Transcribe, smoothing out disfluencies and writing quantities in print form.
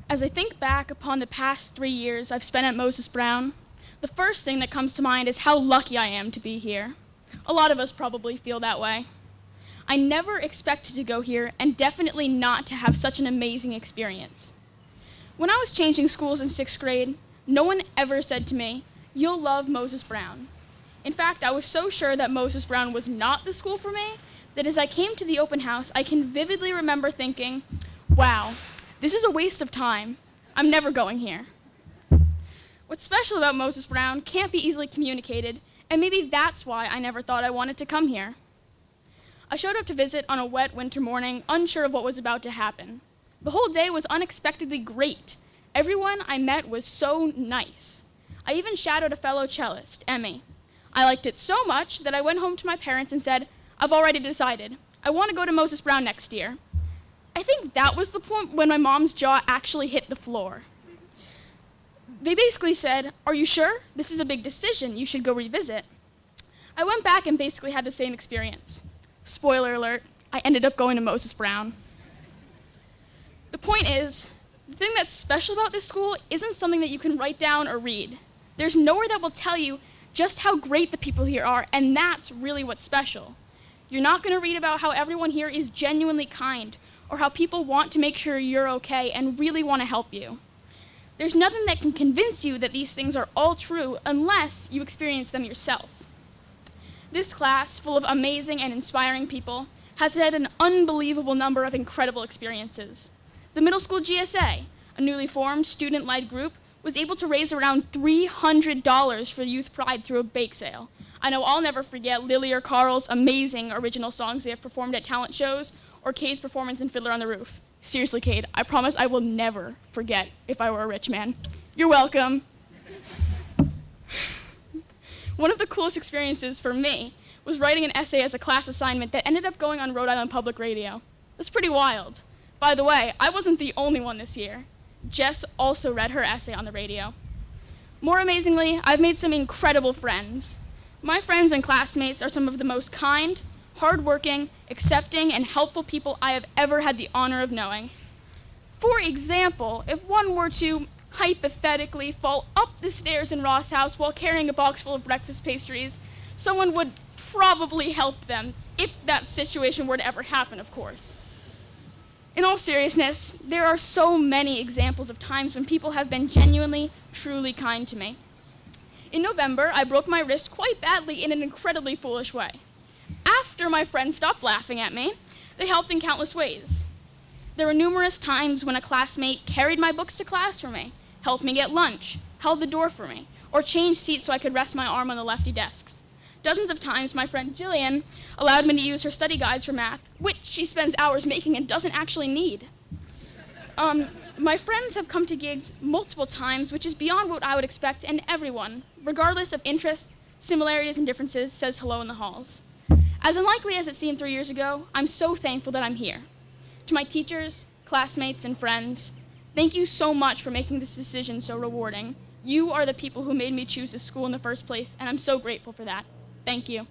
As I think back upon the past 3 years I've spent at Moses Brown, the first thing that comes to mind is how lucky I am to be here. A lot of us probably feel that way. I never expected to go here, and definitely not to have such an amazing experience. When I was changing schools in 6th grade, no one ever said to me, "You'll love Moses Brown." In fact, I was so sure that Moses Brown was not the school for me that as I came to the open house, I can vividly remember thinking, wow, this is a waste of time. I'm never going here. What's special about Moses Brown can't be easily communicated, and maybe that's why I never thought I wanted to come here. I showed up to visit on a wet winter morning, unsure of what was about to happen. The whole day was unexpectedly great. Everyone I met was so nice. I even shadowed a fellow cellist, Emmy. I liked it so much that I went home to my parents and said, "I've already decided. I want to go to Moses Brown next year." I think that was the point when my mom's jaw actually hit the floor. They basically said, "Are you sure? This is a big decision. You should go revisit." I went back and basically had the same experience. Spoiler alert, I ended up going to Moses Brown. The point is, the thing that's special about this school isn't something that you can write down or read. There's nowhere that will tell you just how great the people here are, and that's really what's special. You're not going to read about how everyone here is genuinely kind, or how people want to make sure you're okay and really want to help you. There's nothing that can convince you that these things are all true unless you experience them yourself. This class, full of amazing and inspiring people, has had an unbelievable number of incredible experiences. The middle school GSA, a newly formed student-led group, was able to raise around $300 for Youth Pride through a bake sale. I know I'll never forget Lily or Carl's amazing original songs they have performed at talent shows, or Cade's performance in Fiddler on the Roof. Seriously, Cade, I promise I will never forget If I Were a Rich Man. You're welcome. One of the coolest experiences for me was writing an essay as a class assignment that ended up going on Rhode Island Public Radio. That's pretty wild. By the way, I wasn't the only one this year. Jess also read her essay on the radio. More amazingly, I've made some incredible friends. My friends and classmates are some of the most kind, hardworking, accepting, and helpful people I have ever had the honor of knowing. For example, if one were to hypothetically fall up the stairs in Ross House while carrying a box full of breakfast pastries, someone would probably help them, if that situation were to ever happen, of course. In all seriousness, there are so many examples of times when people have been genuinely, truly kind to me. In November, I broke my wrist quite badly in an incredibly foolish way. After my friends stopped laughing at me, they helped in countless ways. There were numerous times when a classmate carried my books to class for me, helped me get lunch, held the door for me, or changed seats so I could rest my arm on the lefty desks. Dozens of times, my friend Jillian allowed me to use her study guides for math, which she spends hours making and doesn't actually need. My friends have come to gigs multiple times, which is beyond what I would expect, and everyone, regardless of interests, similarities, and differences, says hello in the halls. As unlikely as it seemed 3 years ago, I'm so thankful that I'm here. To my teachers, classmates, and friends, thank you so much for making this decision so rewarding. You are the people who made me choose this school in the first place, and I'm so grateful for that. Thank you.